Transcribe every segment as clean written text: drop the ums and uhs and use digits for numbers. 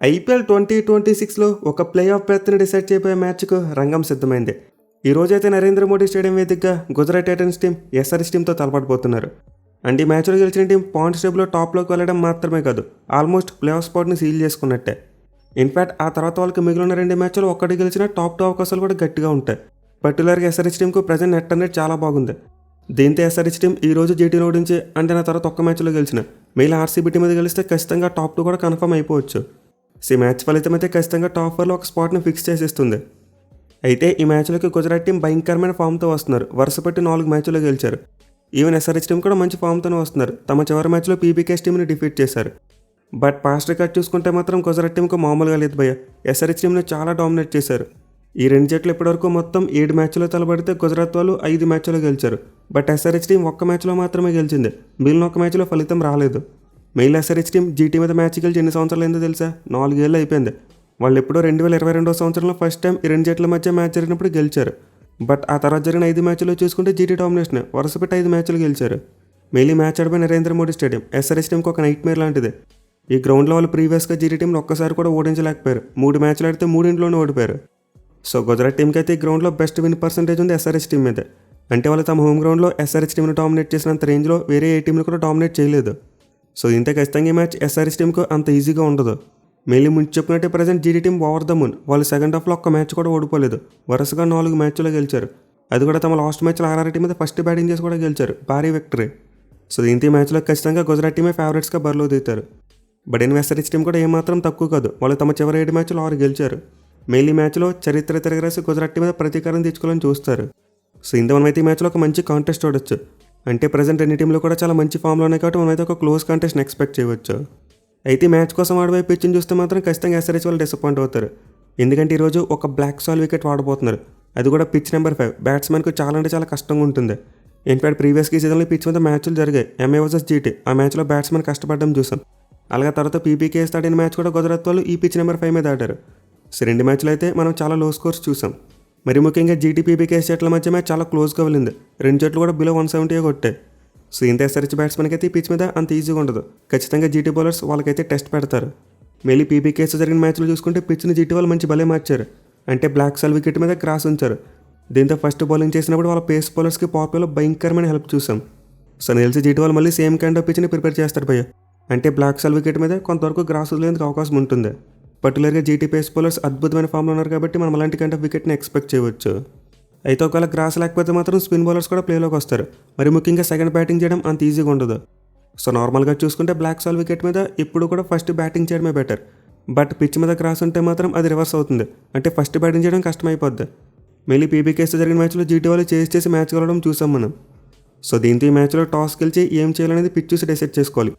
IPL 2026లో ఒక play of బెర్త్ని decide చేయబోయే మ్యాచ్కు రంగం సిద్ధమైంది. ఈ రోజైతే నరేంద్ర మోడీ స్టేడియం వేదికగా గుజరాత్ టైటన్స్ టీం ఎస్ఆర్హెచ్ టీంతో తలపడబోతున్నారు. అండ్ ఈ మ్యాచ్లో గెలిచిన టీం పాయింట్స్ టేబుల్లో టాప్లోకి వెళ్ళడం మాత్రమే కాదు, ఆల్మోస్ట్ ప్లే ఆఫ్ స్పాట్ని సీల్ చేసుకున్నట్టే. ఇన్ఫ్యాక్ట్ ఆ తర్వాత వాళ్ళకి మిగిలిన 2 మ్యాచ్లు ఒక్కటి గెలిచిన టాప్ 2 అవకాశాలు కూడా గట్టిగా ఉంటాయి. పర్టికులర్గా ఎస్ఆర్హెచ్ టీంకు ప్రజెంట్ నెట్ అనేది చాలా బాగుంది. దీంతో ఎస్ఆర్హెచ్ టీం ఈ రోజు జీటీని ఓడించి అంటే నా తర్వాత ఒక్క మ్యాచ్లో గెలిచిన మిగిలిన ఆర్సీబీ టీం మీద గెలిస్తే ఖచ్చితంగా టాప్ 2 కూడా కన్ఫర్మ్ అయిపోవచ్చు. ఈ మ్యాచ్ ఫలితం అయితే ఖచ్చితంగా టాప్ 4లో ఒక స్పాట్ని ఫిక్స్ చేసేస్తుంది. అయితే ఈ మ్యాచ్లోకి గుజరాత్ టీం భయంకరమైన ఫామ్తో వస్తున్నారు. వరుసపెట్టి 4 మ్యాచ్లో గెలిచారు. ఈవెన్ ఎస్ఆర్హెచ్ టీం కూడా మంచి ఫామ్తోనే వస్తున్నారు. తమ చివరి మ్యాచ్లో పీబీకేఎస్ టీంని డిఫీట్ చేశారు. బట్ పాస్ట్ రికార్డ్ చూసుకుంటే మాత్రం గుజరాత్ టీంకు మామూలుగా లేదు భయ్య. ఎస్ఆర్హెచ్ టీంని చాలా డామినేట్ చేశారు. ఈ 2 జట్లు ఇప్పటివరకు మొత్తం 7 మ్యాచ్లో తలబడితే గుజరాత్ వాళ్ళు 5 మ్యాచ్లో గెలిచారు. బట్ ఎస్ఆర్హెచ్ టీం ఒక్క మ్యాచ్లో మాత్రమే గెలిచింది. మిగిలిన ఒక్క మ్యాచ్లో ఫలితం రాలేదు. మెయిల్ ఎస్ఆర్హెచ్ టీం జీటీ మీద మ్యాచ్ గెలిచి ఎన్ని సంవత్సరాలు అయిందో తెలుసా? 4 ఏళ్ళు అయిపోయింది. వాళ్ళు ఎప్పుడో 2022 సంవత్సరంలో ఫస్ట్ టైం ఈ 2 జట్ల మధ్య మ్యాచ్ జరిగినప్పుడు గెలిచారు. బట్ ఆ తర్వాత జరిగిన 5 మ్యాచ్లో చూసుకుంటే జీటీ డామినేషన్ వరుసపెట్టి 5 మ్యాచ్లు గెలిచారు. మెయిల్ మ్యాచ్ ఆడిపోయిన నరేంద్ర మోడీ స్టేడియం ఎస్ఆర్హెచ్ టీంకి ఒక నైట్ మేర్ లాంటిది. ఈ గ్రౌండ్లో వాళ్ళు ప్రీవియస్గా జీటీ టీంని ఒక్కసారి కూడా ఓడించలేకపోయారు. 3 మ్యాచ్లు ఆడితే 3 ఓడిపోయారు. సో గుజరాత్ టీంకి అయితే ఈ గ్రౌండ్లో బెస్ట్ విన్ పర్సెంటేజ్ ఉంది ఎస్ఆర్హెచ్ టీం మీద. అంటే వాళ్ళు తమ హోమ్ గ్రౌండ్లో ఎస్ఆర్హెచ్ టీంని డామినేట్ చేసినంత రేంజ్లో వేరే ఏ టీంని కూడా డామినేట్ చేయలేదు. సో ఇంత ఖచ్చితంగా ఈ మ్యాచ్ ఎస్ఆర్హెచ్ టీంకు అంత ఈజీగా ఉండదు. మెయిన్లీ ముందు చెప్పినట్టే present GT team over the moon. వాళ్ళు సెకండ్ హాఫ్లో ఒక్క మ్యాచ్ కూడా ఓడిపోలేదు. వరుసగా 4 మ్యాచ్లో గెలిచారు. అది కూడా తమ లాస్ట్ మ్యాచ్లో ఆర్ఆర్ టీం మీద ఫస్ట్ బ్యాటింగ్ చేసి కూడా గెలిచారు. భారీ విక్టరీ. సో దీంతో ఈ మ్యాచ్లో ఖచ్చితంగా గుజరాత్ టీమే ఫేవరెట్స్గా బరిలో దిగుతారు. బట్ ఎస్ఆర్హెచ్ టీం కూడా ఏమాత్రం తక్కువ కాదు. వాళ్ళు తమ చివరి 7 మ్యాచ్లో 6 గెలిచారు. మెయిన్లీ మ్యాచ్లో చరిత్ర తిరగరాసి గుజరాత్ టీం మీద ప్రతీకారం తెచ్చుకోవాలని చూస్తారు. సో ఇంత మనమైతే ఈ మ్యాచ్లో ఒక మంచి కాంటెస్ట్ చూడొచ్చు. అంటే ప్రజెంట్ 2 టీంలు కూడా చాలా మంచి ఫామ్లో ఉన్నాయి కాబట్టి మనమైతే ఒక క్లోజ్ కాంటెస్ట్ని ఎక్స్పెక్ట్ చేయవచ్చు. అయితే మ్యాచ్ కోసం ఆడబోయే పిచ్ని చూస్తే మాత్రం ఖచ్చితంగా ఎస్ఆర్హెచ్ వాళ్ళు డిసప్పాయింట్ అవుతారు. ఎందుకంటే ఈరోజు ఒక బ్లాక్ సాల్ వికెట్ వాడబోతున్నారు. అది కూడా పిచ్ నెంబర్ 5. బ్యాట్స్మెన్కు చాలా అంటే చాలా కష్టంగా ఉంటుంది. ఇన్ఫాక్ట్ ప్రీవియస్గా ఈ సీజన్లో పిచ్ మీద మ్యాచ్లు జరిగాయి. MA versus GT. ఆ మ్యాచ్లో బ్యాట్స్మెన్ కష్టపడడం చూసాం. అలాగే తర్వాత పీబీకేఎస్ ఆడిన మ్యాచ్ కూడా గుజరాత్ వాళ్ళు ఈ పిచ్ నెంబర్ 5 మీద ఆడారు. సో 2 మ్యాచ్లు అయితే మనం చాలా లో స్కోర్స్ చూసాం. మరి ముఖ్యంగా జీటీ పీబీకేఎస్ జట్ల మధ్య మ్యాచ్ చాలా క్లోజ్గా వెళ్ళింది. 2 జట్లు కూడా బిలో 170 కొట్టాయి. సో ఇంత ఎస్ఆర్హెచ్ బ్యాట్స్మెన్కి అయితే ఈ పిచ్ మీద అంత ఈజీగా ఉండదు. ఖచ్చితంగా జీటీ బౌలర్స్ వాళ్ళకైతే టెస్ట్ పెడతారు. మళ్ళీ పీబీకేఎస్ జరిగిన మ్యాచ్లో చూసుకుంటే పిచ్ని జీటీ వాళ్ళు మంచి భలే మార్చారు. అంటే బ్లాక్ సాల్ వికెట్ మీద క్రాస్ ఉంచారు. దీంతో ఫస్ట్ బౌలింగ్ చేసినప్పుడు వాళ్ళ పేస్ బౌలర్స్కి పాపులో భయంకరమైన హెల్ప్ చూసాం. సో తెలిసి జీటీ వాళ్ళు మళ్ళీ సేమ్ కైండ్ ఆఫ్ పిచ్ని ప్రిపేర్ చేస్తారు భయ్య. అంటే బ్లాక్ సాల్ వికెట్ మీద కొంతవరకు గ్రాస్ వదిలేందుకు అవకాశం ఉంటుంది. పర్టికులర్గా జీటీ పేస్ బౌలర్స్ అద్భుతమైన ఫామ్లో ఉన్నారు కాబట్టి మనం అలాంటి కైండ్ ఆఫ్ వికెట్ని ఎక్స్పెక్ట్ చేయవచ్చు. అయితే ఒకవేళ గ్రాస్ లేకపోతే మాత్రం స్పిన్ బౌలర్స్ కూడా ప్లేలోకి వస్తారు. మరి ముఖ్యంగా సెకండ్ బ్యాటింగ్ చేయడం అంత ఈజీగా ఉండదు. సో నార్మల్గా చూసుకుంటే బ్లాక్ సాల్ వికెట్ మీద ఇప్పుడు కూడా ఫస్ట్ బ్యాటింగ్ చేయడమే బెటర్. బట్ పిచ్ మీద గ్రాస్ ఉంటే మాత్రం అది రివర్స్ అవుతుంది. అంటే ఫస్ట్ బ్యాటింగ్ చేయడం కష్టమైపోద్ది. మళ్ళీ పీబీకేఎస్ జరిగిన మ్యాచ్లో జీటీ వాళ్ళు చేసి మ్యాచ్ గెలవడం చూసాం మనం. సో దీంతో ఈ మ్యాచ్లో టాస్ గెలిచి ఏం చేయాలనేది పిచ్ చూసి డిసైడ్ చేసుకోవాలి.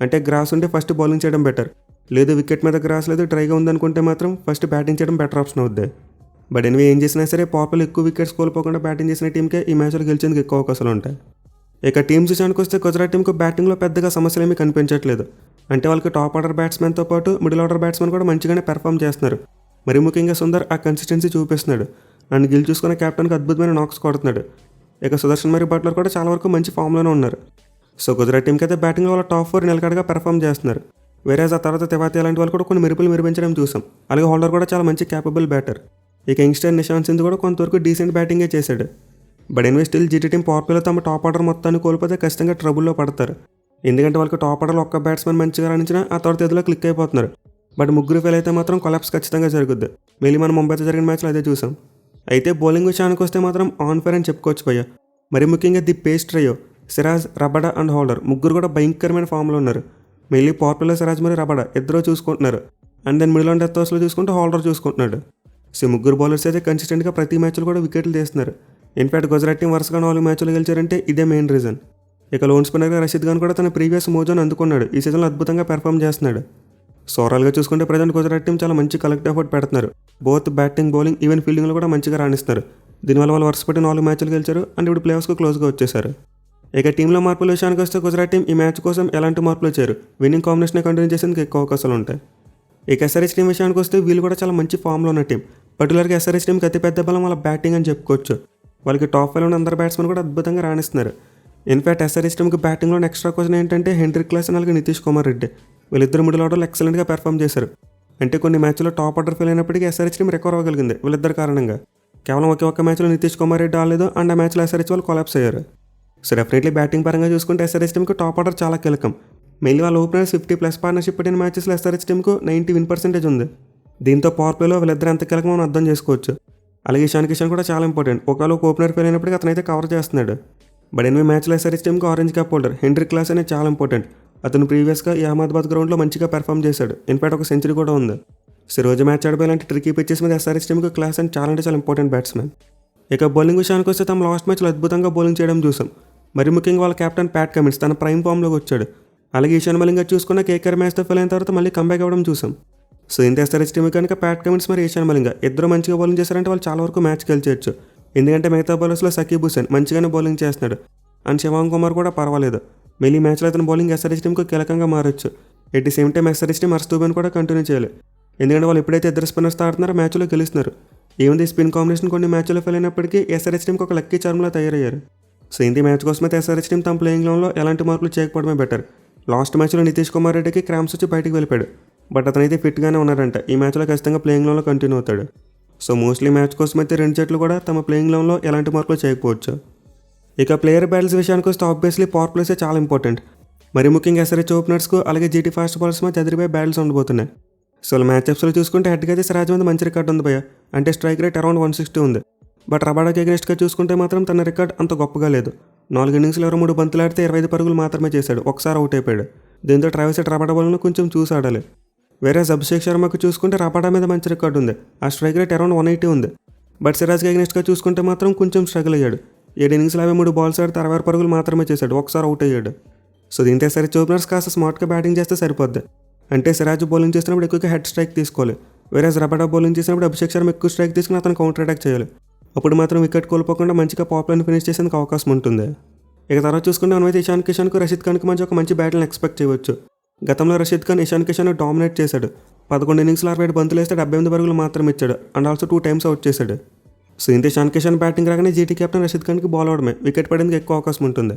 అంటే గ్రాస్ ఉంటే ఫస్ట్ బౌలింగ్ చేయడం బెటర్. లేదు వికెట్ మీద గ్రాస్ లేదు డ్రైగా ఉందనుకుంటే మాత్రం ఫస్ట్ బ్యాటింగ్ చేయడం బెటర్ ఆప్షన్ అవుద్ది. బట్ ఎనివే ఏం చేసినా సరే పాపులో ఎక్కువ వికెట్స్ కోల్పోకుండా బ్యాటింగ్ చేసిన టీంకే ఈ మ్యాచ్లో గెలిచేందుకు ఎక్కువ అవకాశాలు ఉంటాయి. ఇక టీమ్స్ విషయానికి వస్తే గుజరాత్ టీంకు బ్యాటింగ్లో పెద్దగా సమస్యలు ఏమీ కనిపించట్లేదు. అంటే వాళ్ళకి టాప్ ఆర్డర్ బ్యాట్స్మెన్తో పాటు మిడిల్ ఆర్డర్ బ్యాట్స్మెన్ కూడా మంచిగానే పెర్ఫామ్ చేస్తున్నారు. మరి ముఖ్యంగా సుందర్ ఆ కన్సిస్టెన్సీ చూపిస్తున్నాడు. అండ్ గిల్ చూసుకున్న కెప్టెన్కి అద్భుతమైన నాక్స్ కొడుతున్నాడు. ఇక సుదర్శన్ మరియు బట్లర్ కూడా చాలా వరకు మంచి ఫామ్లోనే ఉన్నారు. సో గుజరాత్ టీంకి అయితే బ్యాటింగ్లో వాళ్ళ టాప్ 4 నిలకడగా పెర్ఫామ్ చేస్తున్నారు. వేరే ఆ తర్వాత తెవాతి అలాంటి వాళ్ళు కూడా కొన్ని మెరిపించడం చూసాం. అలాగే హోల్డర్ కూడా చాలా మంచి క్యాపబుల్ బ్యాటర్. ఇక యంగ్స్టర్ నిశాంత్ సింధు కూడా కొంతవరకు డీసెంట్ బ్యాటింగే చేశాడు. But anyway still GT team power ప్లేలో తమ టాప్ ఆర్డర్ మొత్తాన్ని కోల్పోతే ఖచ్చితంగా ట్రబుల్లో పడతారు. ఎందుకంటే వాళ్ళకి టాప్ ఆర్డర్లో ఒక్క బ్యాట్స్మెన్ మంచిగా రాణించినా ఆ తర్వాత ఎదులో క్లిక్ అయిపోతున్నారు. బట్ 3 ఫెయిల్ అయితే మాత్రం కొలాప్స్ ఖచ్చితంగా జరుగుద్ది. మళ్ళీ మనం ముంబైతో జరిగిన మ్యాచ్లో అదే చూసాం. అయితే బౌలింగ్ విషయానికి వస్తే మాత్రం ఆన్ ఫైర్ అని చెప్పుకోవచ్చు భయ్య. మరి ముఖ్యంగా the pace trio Siraj, Rabada and Holder ముగ్గురు కూడా భయంకరమైన ఫామ్లో ఉన్నారు. మెయిన్లీ పవర్ ప్లేలో సిరాజ్ మరియు రబడా ఇద్దరు చూసుకుంటున్నారు. And then middle and death ఓవర్స్లో చూసుకుంటే హోల్డర్ చూసుకుంటున్నాడు. సో ముగ్గురు బౌలర్స్ అయితే కన్సిస్టెంట్గా ప్రతి మ్యాచ్లో కూడా వికెట్లు తీస్తున్నారు. ఇన్ఫాక్ట్ గుజరాత్ టీం వరుసగా 4 మ్యాచ్లు గెలిచారంటే ఇదే మెయిన్ రీజన్. ఇక లోన్ స్పిన్నర్గా రషీద్ ఖాన్ కూడా తన ప్రీవియస్ మోజోని అందుకున్నాడు. ఈ సీజన్లో అద్భుతంగా పెర్ఫామ్ చేస్తున్నాడు. సో ఓవరాల్గా చూసుకుంటే ప్రజెంట్ గుజరాత్ టీం చాలా మంచి కలెక్టివ్ ఎఫర్ట్ పెడుతున్నారు. బోత్ బ్యాటింగ్ బౌలింగ్ ఈవెన్ ఫీల్డింగ్లో కూడా మంచిగా రాణిస్తున్నారు. దీనివల్ల వాళ్ళు వరుసపెట్టి 4 మ్యాచ్లు గెలిచారు అండ్ ఇప్పుడు ప్లే ఆఫ్స్కు క్లోజ్గా వచ్చేసారు. ఇక టీంలో మార్పుల విషయానికి వస్తే గుజరాత్ టీం ఈ మ్యాచ్ కోసం ఎలాంటి మార్పులు వచ్చారు, విన్నింగ్ కాంబినేషన్ కంటిన్యూ చేసేందుకు ఎక్కువ అవకాశాలు ఉంటాయి. ఇక ఎస్ఆర్హెచ్ టీం విషయానికి వస్తే వీళ్ళు కూడా చాలా మంచి ఫామ్లో ఉన్న టీం. పర్టికులర్గా ఎస్ఆర్హెచ్ టీంకి అతి పెద్ద బలం వాళ్ళ బ్యాటింగ్ అని చెప్పుకోవచ్చు. వాళ్ళకి టాప్ 5 ఉన్న అందరు బ్యాట్స్మెన్ కూడా అద్భుతంగా రాణిస్తున్నారు. ఇన్ఫాక్ట్ ఎస్ఆర్హెచ్ టీంకి బ్యాటింగ్లో ఎక్స్ట్రా క్వశ్చన్ ఏంటంటే హెన్రిక్ క్లాసన్ అలాగే నితీష్ కుమార్ రెడ్డి. వీళ్ళిద్దరు మిడిల్ ఆర్డర్లో ఎక్సలెంట్గా పెర్ఫామ్ చేశారు. అంటే కొన్ని మ్యాచ్లో టాప్ ఆర్డర్ ఫెయిల్ అయినప్పటికీ ఎస్ఆర్హెచ్ టీం రికవర్ అవ్వగలిగింది వీళ్ళిద్దరి కారణంగా. కేవలం ఒక్క మ్యాచ్లో నితీష్ కుమార్ రెడ్డి ఆడలేదు అండ్ ఆ మ్యాచ్లో ఎస్ఆర్హెచ్ వాళ్ళు కొలాప్స్ అయ్యారు. సో డెఫినెట్లీ బ్యాటింగ్ పరంగా చూసుకుంటే ఎస్ఆర్హెచ్ టీంకి టాప్ ఆర్డర్ చాలా కీలకం. మెయిన్లీ వాళ్ళ ఓపెనర్స్ 50+ పార్ట్నర్షిప్ పెట్టిన మ్యాచెస్లో ఎస్ఆర్హెచ్ టీంకు 90% ఉంది. దీంతో పవర్ ప్లేలో వీళ్ళిద్దరు ఎంత కీలకం మనం అర్థం చేసుకోవచ్చు. అలాగే ఇషాన్ కిషన్ కూడా చాలా ఇంపార్టెంట్. ఒకవేళ ఒక ఓపెనర్ ఫెయిల్ అయినప్పటికీ అతనైతే కవర్ చేస్తున్నాడు. బట్ 8 మ్యాచ్లో ఎస్ఆర్హెచ్ టీంకి orange cap holder Heinrich class అనేది చాలా ఇంపార్టెంట్. అతను ప్రీవియస్గా ఈ అహ్మదాబాద్ గ్రౌండ్లో మంచిగా పెర్ఫామ్ చేశాడు. ఇన్ఫాక్ట్ ఒక సెంచరీ కూడా ఉంది. సో రోజు మ్యాచ్ ఆడిపోయాలంటే ట్రికీ పిచ్చెస్ మీద ఎస్ఆర్హెచ్ టీంకి క్లాస్ అండ్ చాలా అంటే చాలా ఇంపార్టెంట్ బ్యాట్స్మెన్. ఇక బౌలింగ్ విషయానికి వస్తే తమ లాస్ట్ మ్యాచ్లో అద్భుతంగా బౌలింగ్ చేయడం చూసాం. మరి ముఖ్యంగా వాళ్ళ కెప్టెన్ ప్యాట్ కమిన్స్ తన ప్రైమ్ ఫామ్లోకి వచ్చాడు. అలాగే ఈశాన్ మలింగా చూసుకున్న కేకేఆర్ మ్యాచ్తో ఫెయిల్ అయిన తర్వాత మళ్ళీ కంబ్యాక్ అవ్వడం చూసాం. సో ఇంత ఎస్ఆర్హెచ్ టీం కనుక ప్యాట్ కమిన్స్ మరి ఈశాన్ మలింగా ఇద్దరు మంచిగా బౌలింగ్ చేశారంటే వాళ్ళు చాలా వరకు మ్యాచ్ గెలిచేయచ్చు. ఎందుకంటే మిగతా బౌలర్స్లో సకీబ్ హుసేన్ మంచిగానే బౌలింగ్ చేస్తున్నాడు అండ్ శివాంగ్ కుమార్ కూడా పర్వాలేదు. మళ్ళీ మ్యాచ్లో అతను బౌలింగ్ ఎస్ఆర్హెచ్ టీంకు కీలకంగా మారచ్చు. At the same time SRH team Harsh దూబేని కూడా కంటిన్యూ చేయాలి. ఎందుకంటే వాళ్ళు ఎప్పుడైతే ఇద్దరు స్పిన్నర్స్ ఆడుతున్నారో మ్యాచ్లో గెలుస్తున్నారు. ఏముంది స్పిన్ కాంబినేషన్ కొన్ని మ్యాచ్లో ఫెయిల్ అయినప్పటికీ ఎస్ఆర్హెచ్ టీంకి ఒక లక్కీ చార్మ్లా తయారయ్యారు. సో ఇంత మ్యాచ్ కోసమైతే ఎస్ఆర్హెచ్ టీం తమ ప్లేయింగ్ లెవెన్లో ఎలాంటి మార్పులు చేయకపోవడమే బెటర్. లాస్ట్ మ్యాచ్లో నితీష్ కుమార్ రెడ్డికి క్రాంప్స్ వచ్చి బయటికి వెళ్ళిపోయాడు. బట్ అతనైతే ఫిట్గానే ఉన్నారంట. ఈ మ్యాచ్లో ఖచ్చితంగా ప్లేయింగ్ లెవెన్లో కంటిన్యూ అవుతాడు. సో మోస్ట్లీ మ్యాచ్ కోసమైతే రెండు జట్లు కూడా తమ ప్లేయింగ్ లెవెన్లో ఎలాంటి మార్పులు చేయకపోవచ్చు. ఇక ప్లేయర్ బ్యాటిల్స్ విషయానికి వస్తే ఆబ్వియస్లీ పవర్ ప్లేసే చాలా ఇంపార్టెంట్. మరి ముఖ్యంగా ఎస్ఆర్హెచ్ ఓపెనర్స్కు అలాగే జీటీ ఫాస్ట్ బాల్స్ మధ్య అదిరిపోయే బ్యాటిల్స్ ఉండబోతున్నాయి. సో మ్యాచ్అప్స్లో చూసుకుంటే హెడ్గా అయితే సిరాజ్ మీద మంచి రికార్డు ఉంది భయ్య. అంటే స్ట్రైక్ రేట్ అరౌండ్ 160 ఉంది. బట్ రబాడాకి అగెన్స్ట్గా చూసుకుంటే మాత్రం తన రికార్డ్ అంత గొప్పగా లేదు. 4 ఇన్నింగ్స్లో 23 బంతులు ఆడితే 25 పరుగులు మాత్రమే చేశాడు. ఒకసారి అవుట్ అయిపోయాడు. దీంతో ట్రావిస్ హెడ్ రబాడా బాల్ను కొంచెం చూసి ఆడాలి. వేరే అభిషేక్ శర్మకు చూసుకుంటే రబాడా మీద మంచి రికార్డు ఉంది. ఆ స్ట్రైక్ రేట్ అరౌండ్ 180 ఉంది. బట్ సిరాజ్కి అగెన్స్ట్గా చూసుకుంటే మాత్రం కొంచెం స్ట్రగుల్ అయ్యాడు. 7 ఇన్నింగ్స్లో 53 బాల్స్ ఆడితే 60 పరుగులు మాత్రమే చేశాడు. ఒకసారి అవుట్ అయ్యాడు. సో దీంతో ఎస్ఆర్హెచ్ ఓపెనర్స్ కాస్త స్మార్ట్గా బ్యాటింగ్ చేస్తే సరిపోద్ది. అంటే సిరాజ్ బౌలింగ్ చేసినప్పుడు ఎక్కువగా హెడ్ స్ట్రైక్ తీసుకోవాలి. వేరే రబాడా బౌలింగ్ చేసినప్పుడు అభిషేక్ శర్మ ఎక్కువ స్ట్రైక్ తీసుకుని అతను కౌంటర్ అటాక్ చేయాలి. అప్పుడు మాత్రం వికెట్ కోల్పోకుండా మంచిగా పాపులర్ని ఫినిష్ చేసేందుకు అవకాశం ఉంటుంది. ఇక తర్వాత చూసుకుంటే మనమైతే ఇషాన్ కిషన్కు రషీద్ ఖాన్కి మధ్య ఒక మంచి బ్యాటిల్ని ఎక్స్పెక్ట్ చేయవచ్చు. గతంలో రషీద్ ఖాన్ ఇషాన్ కిషన్ డామినేట్ చేశాడు. 11 ఇన్నింగ్స్లో 67 బంతులు వేస్తే 78 పరుగులు మాత్రం ఇచ్చాడు అండ్ ఆల్సో 2 టైమ్స్ అవుట్ చేశాడు. సో ఇంత ఇషాన్ కిషన్ బ్యాటింగ్ రాగానే జీటీ కెప్టెన్ రషీద్ ఖాన్కి బాల్ అవడమే వికెట్ పడేందుకు ఎక్కువ అవకాశం ఉంటుంది.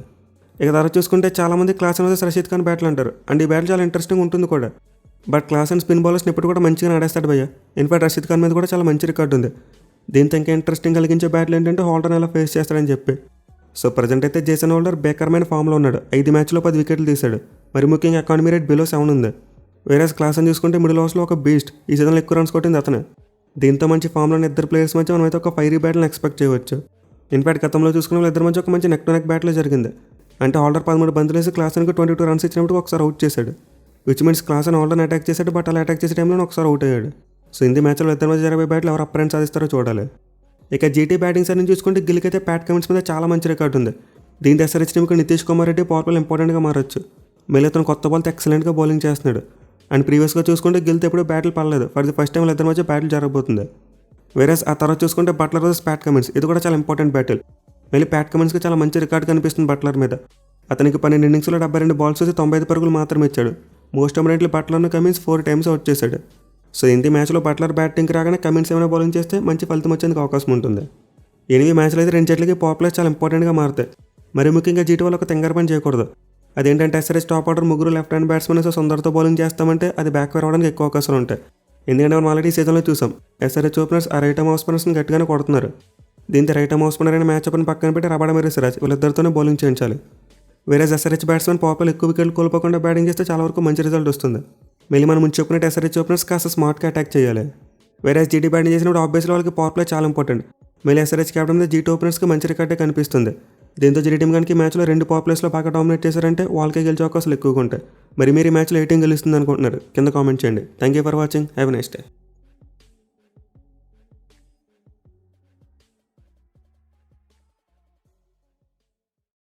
ఇక తర్వాత చూసుకుంటే చాలామంది క్లాస్ అనేది రషీద్ ఖాన్ బ్యాట్లు అంటారు అండ్ ఈ బ్యాట్ చాలా ఇంట్రెస్టింగ్ ఉంటుంది కూడా. బట్ క్లాస్ అండ్ స్పిన్ బౌలర్స్ని ఇప్పుడు కూడా మంచిగా ఆడేస్తాడు భయ్య. ఇన్ఫాక్ట్ రషీద్ ఖాన్ మీద కూడా చాలా మంచి రికార్డు ఉంది. దీంతో ఇంకా ఇంట్రెస్టింగ్ కలిగించే బ్యాట్లు ఏంటంటే హోల్డర్ని ఎలా ఫేస్ చేస్తాడని చెప్పి. సో ప్రజెంట్ అయితే జేసన్ హోల్డర్ బేకరమైన ఫామ్లో ఉన్నాడు. 5 మ్యాచ్లో 10 వికెట్లు తీశాడు. మరి ముఖ్యంగా ఎకానమీ రేట్ బిలో 7 ఉంది. వేరే క్లాస్ అని చూసుకుంటే మిడిల్ ఓవర్స్లో ఒక బీస్ట్. ఈ సీజన్లో ఎక్కువ రన్స్ కొట్టింది అతనే. దీంతో మంచి ఫామ్లో ఇద్దరు ప్లేయర్స్ మధ్య మనమైతే ఒక ఫైరీ బ్యాట్లను ఎక్స్పెక్ట్ చేయవచ్చు. ఇన్ఫాక్ట్ గతంలో చూసుకున్న వాళ్ళు ఇద్దరి మధ్య ఒక మంచి నెక్ టు నెక్ బ్యాట్లో జరిగింది. అంటే హోల్డర్ 13 బంతులు వేసి క్లాసన్కి 22 రన్స్ ఇచ్చినప్పుడు ఒకసారి అవుట్ చేశాడు. విచ్ మీన్స్ క్లాసన్ హోల్డర్ని అటాక్ చేశాడు. బట్ అలా అటాక్ చేసే టైంలో ఒకసారి అవుట్ అయ్యాడు. సో ఇంది మ్యాచ్లో ఇద్దరి మధ్య జరిగే బ్యాట్లు ఎవరు అప్పరెంట్ సాధిస్తారో చూడాలి. ఇక జీటీ బ్యాటింగ్ సైడ్ నుంచి చూసుకుంటే గిల్కైతే ప్యాట్ కమిన్స్ మీద చాలా మంచి రికార్డు ఉంది. దీంతో ఎస్ఆర్హెచ్ టీంకి నితీష్ కుమార్ రెడ్డి పవర్ ప్లేలో ఇంపార్టెంట్గా మారచ్చు. మళ్ళీ అతను కొత్త బాల్తో ఎక్సలెంట్గా బౌలింగ్ చేస్తున్నాడు. అండ్ ప్రీవియస్గా చూసుకుంటే గిల్తో ఎప్పుడూ బ్యాటిల్ పడలేదు. ఫర్ ది ఫస్ట్ టైం ఇద్దరి మధ్య బ్యాటిల్ జరగబోతుంది. వేరే ఆ తర్వాత చూసుకుంటే బట్లర్ వర్సెస్ ప్యాట్ కమిన్స్. ఇది కూడా చాలా ఇంపార్టెంట్ బ్యాటిల్. మళ్ళీ ప్యాట్ కమిన్స్కి చాలా మంచి రికార్డు కనిపిస్తుంది బట్లర్ మీద. అతనికి 12 ఇన్నింగ్స్లో 72 బాల్స్ వచ్చి 95 పరుగులు మాత్రమే ఇచ్చాడు. మోస్ట్ అమరెంట్లీ బట్లర్ను కమిన్స్ 4 టైమ్స్ అవుట్ చేశాడు. సో ఇంటి మ్యాచ్లో బట్లర్ బ్యాటింగ్కి రాగానే కమిన్స్ ఏమైనా బౌలింగ్ చేస్తే మంచి ఫలితం వచ్చేందుకు అవకాశం ఉంటుంది. 8 మ్యాచ్లు అయితే రెండు జట్లకి పవర్ ప్లేస్ చాలా ఇంపార్టెంట్గా మారుతాయి. మరి ముఖ్యంగా జీటీ వాళ్ళు ఒక తెంగర పని చేయకూడదు. అదేంటంటే SRH top order 3 left hand batsmens సుందర్తో బౌలింగ్ చేస్తామంటే అది బ్యాక్ రావడానికి ఎక్కువ అవకాశాలు ఉంటాయి. ఎందుకంటే మనం ఆల్రెడీ సీజన్లో చూసాం ఎస్ఆర్హెచ్ ఓపెనర్స్ ఆ రైట్ ఆర్మ్ ఆఫ్ స్పిన్నర్స్ని గట్టిగానే కొడుతున్నారు. దీంతో రైట్ ఆర్మ్ ఆఫ్ స్పిన్నర్ అయిన మ్యాచ్ అప్ని పక్కన పెట్టి రబాడా మరియు సిరాజ్ వీళ్ళిద్దరితోనే బౌలింగ్ చేయించాలి. వేరే ఎస్ఆర్హెచ్ బ్యాట్స్మెన్ పవర్ ప్లేలో ఎక్కువ వికెట్లు కోల్పోకుండా బ్యాటింగ్ చేస్తే చాలా వరకు మంచి రిజల్ట్ వస్తుంది. మళ్ళీ మనం ముందు చెప్పినట్టు ఎస్ఆర్హెచ్ ఓపెనర్స్ కాస్త స్మార్ట్గా అటాక్ చేయాలి. వేరే జీటీ బ్యాటింగ్ చేసినప్పుడు ఆబ్వియస్లీ వాళ్ళకి పవర్ ప్లే చాలా ఇంపార్టెంట్. మళ్ళీ ఎస్ఆర్హెచ్ క్యాప్టెన్ మీద జీటీ ఓపెనర్స్కి మంచి రికార్డే కనిపిస్తుంది. దీంతో జీటీ టీం కనుక ఈ మ్యాచ్లో 2 పవర్ ప్లేస్లో బాగా డామినేట్ చేశారంటే వాళ్ళకే గెలిచే అవకాశాలు ఎక్కువగా ఉంటాయి. మరి మీరు ఈ మ్యాచ్లో ఏ టీం గెలుస్తుంది అనుకుంటున్నారు కింద కామెంట్ చేయండి. Thank you for watching. Have a nice day.